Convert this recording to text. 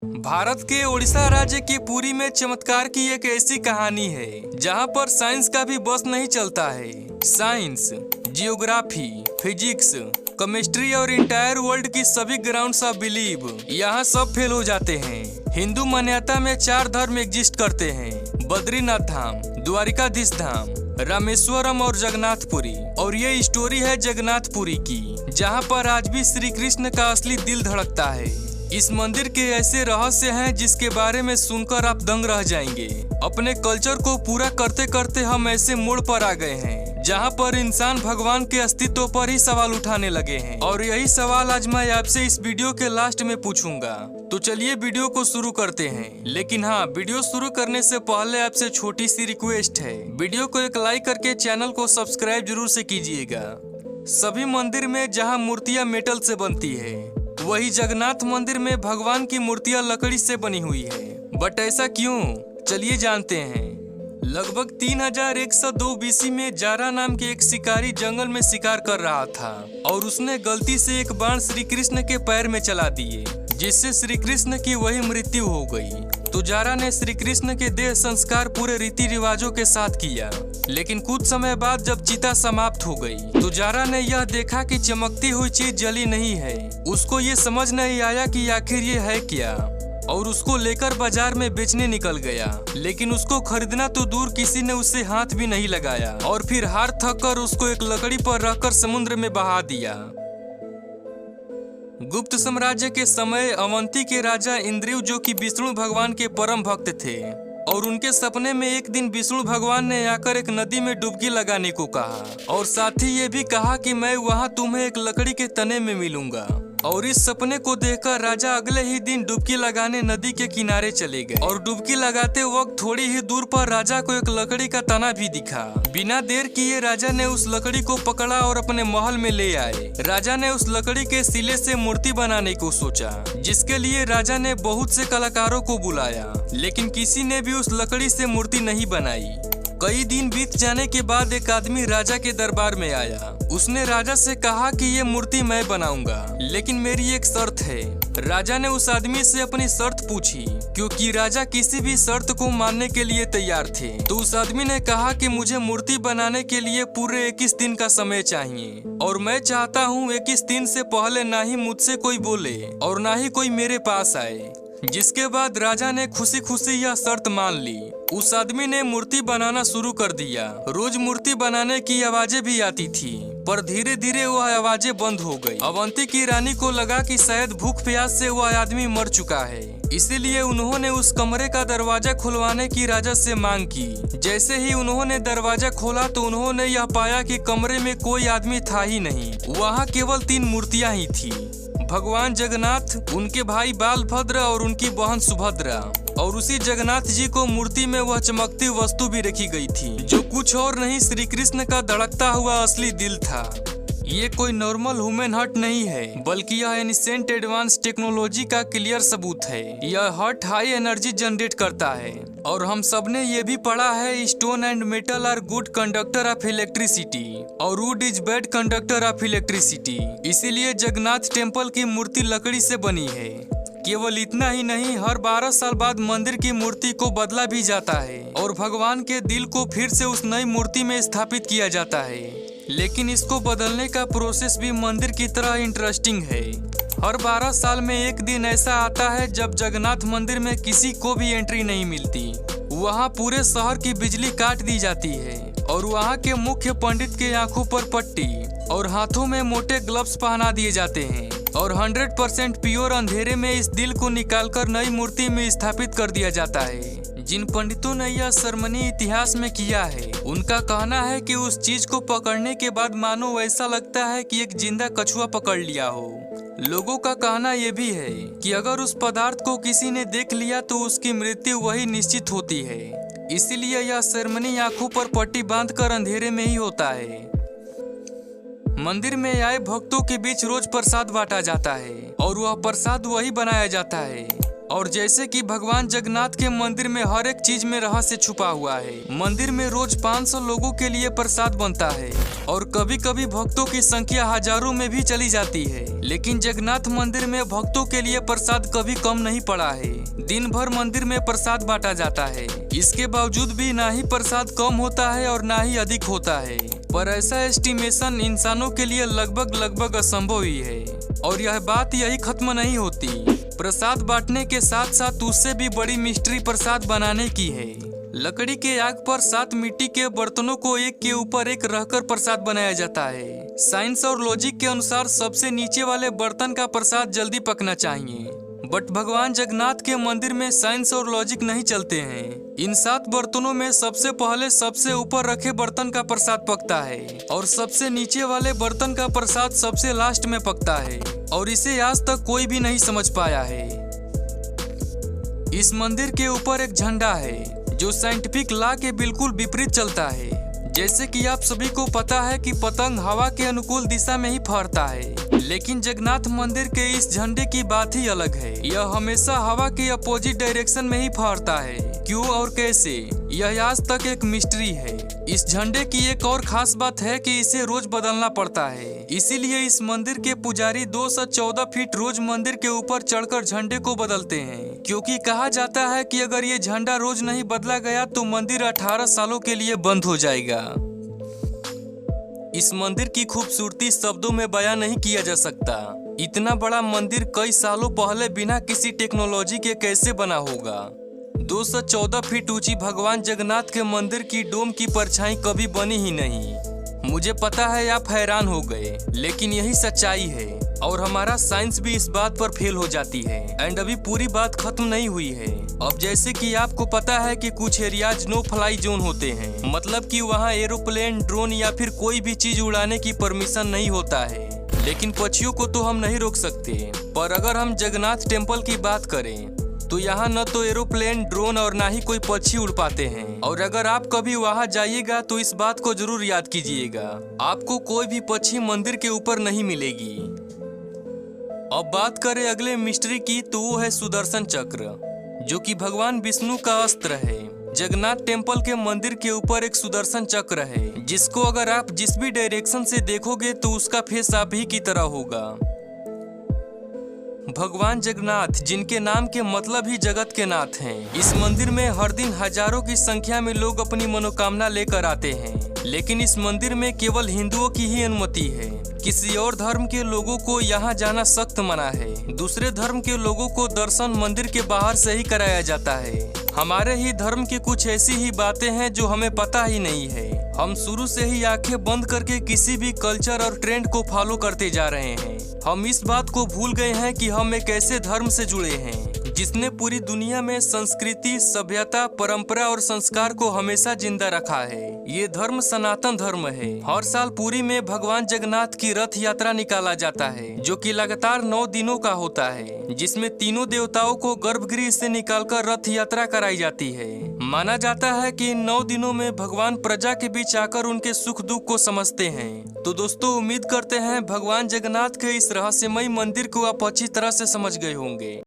भारत के उड़ीसा राज्य के पुरी में चमत्कार की एक ऐसी कहानी है जहां पर साइंस का भी बस नहीं चलता है। साइंस, जियोग्राफी, फिजिक्स, केमिस्ट्री और इंटायर वर्ल्ड की सभी ग्राउंड्स ऑफ बिलीव यहाँ सब फेल हो जाते हैं। हिंदू मान्यता में 4 धर्म एग्जिस्ट करते हैं: बद्रीनाथ धाम, द्वारिकाधीश धाम, रामेश्वरम और जगन्नाथपुरी। और ये स्टोरी है जगन्नाथपुरी की, जहाँ पर आज भी श्री कृष्ण का असली दिल धड़कता है। इस मंदिर के ऐसे रहस्य हैं जिसके बारे में सुनकर आप दंग रह जाएंगे। अपने कल्चर को पूरा करते करते हम ऐसे मोड़ पर आ गए हैं जहां पर इंसान भगवान के अस्तित्व पर ही सवाल उठाने लगे हैं। और यही सवाल आज मैं आपसे इस वीडियो के लास्ट में पूछूंगा। तो चलिए वीडियो को शुरू करते हैं। लेकिन हाँ, वीडियो शुरू करने से पहले आपसे छोटी सी रिक्वेस्ट है, वीडियो को एक लाइक करके चैनल को सब्सक्राइब जरूर से कीजिएगा। सभी मंदिर में जहाँ मूर्तियाँ मेटल से बनती है, वही जगन्नाथ मंदिर में भगवान की मूर्तियां लकड़ी से बनी हुई है। बट ऐसा क्यों, चलिए जानते हैं। लगभग 3102 बीसी में जारा नाम के एक शिकारी जंगल में शिकार कर रहा था और उसने गलती से एक बाण श्री कृष्ण के पैर में चला दिए, जिससे श्री कृष्ण की वही मृत्यु हो गई। तो जारा ने श्री कृष्ण के देह संस्कार पूरे रीति रिवाजों के साथ किया। लेकिन कुछ समय बाद जब चिता समाप्त हो गई तो जारा ने यह देखा कि चमकती हुई चीज जली नहीं है। उसको ये समझ नहीं आया कि आखिर ये है क्या, और उसको लेकर बाजार में बेचने निकल गया। लेकिन उसको खरीदना तो दूर, किसी ने उससे हाथ भी नहीं लगाया और फिर हार थक कर उसको एक लकड़ी पर रखकर समुद्र में बहा दिया। गुप्त साम्राज्य के समय अवंती के राजा इंद्रिव, जो कि विष्णु भगवान के परम भक्त थे, और उनके सपने में एक दिन विष्णु भगवान ने आकर एक नदी में डुबकी लगाने को कहा और साथ ही ये भी कहा कि मैं वहां तुम्हें एक लकड़ी के तने में मिलूंगा। और इस सपने को देखकर राजा अगले ही दिन डुबकी लगाने नदी के किनारे चले गए। और डुबकी लगाते वक्त थोड़ी ही दूर पर राजा को एक लकड़ी का तना भी दिखा। बिना देर किए राजा ने उस लकड़ी को पकड़ा और अपने महल में ले आए। राजा ने उस लकड़ी के सिले से मूर्ति बनाने को सोचा, जिसके लिए राजा ने बहुत से कलाकारों को बुलाया, लेकिन किसी ने भी उस लकड़ी से मूर्ति नहीं बनाई। कई दिन बीत जाने के बाद एक आदमी राजा के दरबार में आया। उसने राजा से कहा कि ये मूर्ति मैं बनाऊंगा, लेकिन मेरी एक शर्त है। राजा ने उस आदमी से अपनी शर्त पूछी, क्योंकि राजा किसी भी शर्त को मानने के लिए तैयार थे। तो उस आदमी ने कहा कि मुझे मूर्ति बनाने के लिए पूरे 21 दिन का समय चाहिए, और मैं चाहता हूँ 21 दिन से पहले ना ही मुझसे कोई बोले और ना ही कोई मेरे पास आए। जिसके बाद राजा ने खुशी खुशी यह शर्त मान ली। उस आदमी ने मूर्ति बनाना शुरू कर दिया। रोज मूर्ति बनाने की आवाजें भी आती थी, पर धीरे धीरे वह आवाजें बंद हो गई। अवंती की रानी को लगा कि शायद भूख प्यास से वह आदमी मर चुका है, इसीलिए उन्होंने उस कमरे का दरवाजा खुलवाने की राजा से मांग की। जैसे ही उन्होंने दरवाजा खोला तो उन्होंने यह पाया कि कमरे में कोई आदमी था ही नहीं। वहाँ केवल 3 मूर्तियाँ ही थी: भगवान जगन्नाथ, उनके भाई बालभद्र और उनकी बहन सुभद्रा। और उसी जगन्नाथ जी को मूर्ति में वह चमकती वस्तु भी रखी गई थी, जो कुछ और नहीं श्री कृष्ण का धड़कता हुआ असली दिल था। ये कोई नॉर्मल ह्यूमन हार्ट नहीं है, बल्कि यह एनिसेंट एडवांस टेक्नोलॉजी का क्लियर सबूत है। यह हार्ट हाई एनर्जी जनरेट करता है, और हम सबने ये भी पढ़ा है, stone and metal are good conductor of electricity और wood is bad conductor of electricity. इसीलिए जगन्नाथ टेम्पल की मूर्ति लकड़ी से बनी है। केवल इतना ही नहीं, हर 12 साल बाद मंदिर की मूर्ति को बदला भी जाता है और भगवान के दिल को फिर से उस नई मूर्ति में स्थापित किया जाता है। लेकिन इसको बदलने का प्रोसेस भी मंदिर की तरह इंटरेस्टिंग है। हर 12 साल में एक दिन ऐसा आता है जब जगन्नाथ मंदिर में किसी को भी एंट्री नहीं मिलती। वहाँ पूरे शहर की बिजली काट दी जाती है और वहाँ के मुख्य पंडित के आंखों पर पट्टी और हाथों में मोटे ग्लव्स पहना दिए जाते हैं और 100% प्योर अंधेरे में इस दिल को निकालकर नई मूर्ति में स्थापित कर दिया जाता है। जिन पंडितों ने यह सेरेमनी इतिहास में किया है, उनका कहना है कि उस चीज को पकड़ने के बाद मानो ऐसा लगता है कि एक जिंदा कछुआ पकड़ लिया हो। लोगों का कहना यह भी है कि अगर उस पदार्थ को किसी ने देख लिया तो उसकी मृत्यु वही निश्चित होती है। इसीलिए यह सेरेमनी आंखों पर पट्टी बांधकर अंधेरे में ही होता है। मंदिर में आए भक्तों के बीच रोज प्रसाद बांटा जाता है और वह प्रसाद वही बनाया जाता है और जैसे कि भगवान जगन्नाथ के मंदिर में हर एक चीज में रहस्य छुपा हुआ है। मंदिर में रोज 500 लोगों के लिए प्रसाद बनता है और कभी कभी भक्तों की संख्या हजारों में भी चली जाती है। लेकिन जगन्नाथ मंदिर में भक्तों के लिए प्रसाद कभी कम नहीं पड़ा है। दिन भर मंदिर में प्रसाद बांटा जाता है। इसके बावजूद भी ना ही प्रसाद कम होता है और ना ही अधिक होता है। पर ऐसा एस्टिमेशन इंसानों के लिए लगभग असंभव ही है। और यह बात यही खत्म नहीं होती। प्रसाद बांटने के साथ साथ उससे भी बड़ी मिस्ट्री प्रसाद बनाने की है। लकड़ी के आग पर 7 मिट्टी के बर्तनों को एक के ऊपर एक रखकर प्रसाद बनाया जाता है। साइंस और लॉजिक के अनुसार सबसे नीचे वाले बर्तन का प्रसाद जल्दी पकना चाहिए, बट भगवान जगन्नाथ के मंदिर में साइंस और लॉजिक नहीं चलते हैं। इन 7 बर्तनों में सबसे पहले सबसे ऊपर रखे बर्तन का प्रसाद पकता है और सबसे नीचे वाले बर्तन का प्रसाद सबसे लास्ट में पकता है। और इसे आज तक कोई भी नहीं समझ पाया है। इस मंदिर के ऊपर एक झंडा है जो साइंटिफिक लॉ के बिल्कुल विपरीत चलता है। जैसे कि आप सभी को पता है कि पतंग हवा के अनुकूल दिशा में ही फहरता है, लेकिन जगन्नाथ मंदिर के इस झंडे की बात ही अलग है। यह हमेशा हवा के अपोजिट डायरेक्शन में ही फहरता है। क्यों और कैसे, यह आज तक एक मिस्ट्री है। इस झंडे की एक और खास बात है कि इसे रोज बदलना पड़ता है। इसीलिए इस मंदिर के पुजारी 2 से 14 फीट रोज मंदिर के ऊपर चढ़कर झंडे को बदलते हैं, क्योंकि कहा जाता है कि अगर ये झंडा रोज नहीं बदला गया तो मंदिर 18 सालों के लिए बंद हो जाएगा। इस मंदिर की खूबसूरती शब्दों में बयां नहीं किया जा सकता। इतना बड़ा मंदिर कई सालों पहले बिना किसी टेक्नोलॉजी के कैसे बना होगा। 2 से 14 फीट ऊंची भगवान जगन्नाथ के मंदिर की डोम की परछाई कभी बनी ही नहीं। मुझे पता है आप हैरान हो गए, लेकिन यही सच्चाई है और हमारा साइंस भी इस बात पर फेल हो जाती है। एंड अभी पूरी बात खत्म नहीं हुई है। अब जैसे कि आपको पता है कि कुछ एरियाज नो फ्लाई जोन होते हैं, मतलब कि वहाँ एरोप्लेन, ड्रोन या फिर कोई भी चीज उड़ाने की परमिशन नहीं होता है। लेकिन पक्षियों को तो हम नहीं रोक सकते। पर अगर हम जगन्नाथ टेम्पल की बात करें तो यहाँ न तो एरोप्लेन, ड्रोन और ना ही कोई पक्षी उड़ पाते हैं। और अगर आप कभी वहाँ जाइएगा तो इस बात को जरूर याद कीजिएगा, आपको कोई भी पक्षी मंदिर के ऊपर नहीं मिलेगी। अब बात करें अगले मिस्ट्री की, तो वो है सुदर्शन चक्र, जो कि भगवान विष्णु का अस्त्र है। जगन्नाथ टेम्पल के मंदिर के ऊपर एक सुदर्शन चक्र है, जिसको अगर आप जिस भी डायरेक्शन से देखोगे तो उसका फेस आप ही की तरह होगा। भगवान जगन्नाथ, जिनके नाम के मतलब ही जगत के नाथ हैं, इस मंदिर में हर दिन हजारों की संख्या में लोग अपनी मनोकामना लेकर आते हैं। लेकिन इस मंदिर में केवल हिंदुओं की ही अनुमति है। किसी और धर्म के लोगों को यहाँ जाना सख्त मना है। दूसरे धर्म के लोगों को दर्शन मंदिर के बाहर से ही कराया जाता है। हमारे ही धर्म की कुछ ऐसी ही बातें हैं जो हमें पता ही नहीं है। हम शुरू से ही आंखें बंद करके किसी भी कल्चर और ट्रेंड को फॉलो करते जा रहे हैं। हम इस बात को भूल गए हैं कि हम एक ऐसे धर्म से जुड़े हैं जिसने पूरी दुनिया में संस्कृति, सभ्यता, परंपरा और संस्कार को हमेशा जिंदा रखा है। ये धर्म सनातन धर्म है। हर साल पुरी में भगवान जगन्नाथ की रथ यात्रा निकाला जाता है, जो कि लगातार 9 दिनों का होता है, जिसमें तीनों देवताओं को गर्भगृह से निकालकर रथ यात्रा कराई जाती है। माना जाता है कि इन 9 दिनों में भगवान प्रजा के बीच आकर उनके सुख दुख को समझते हैं। तो दोस्तों, उम्मीद करते हैं भगवान जगन्नाथ के इस रहस्यमयी मंदिर को आप अच्छी तरह से समझ गए होंगे।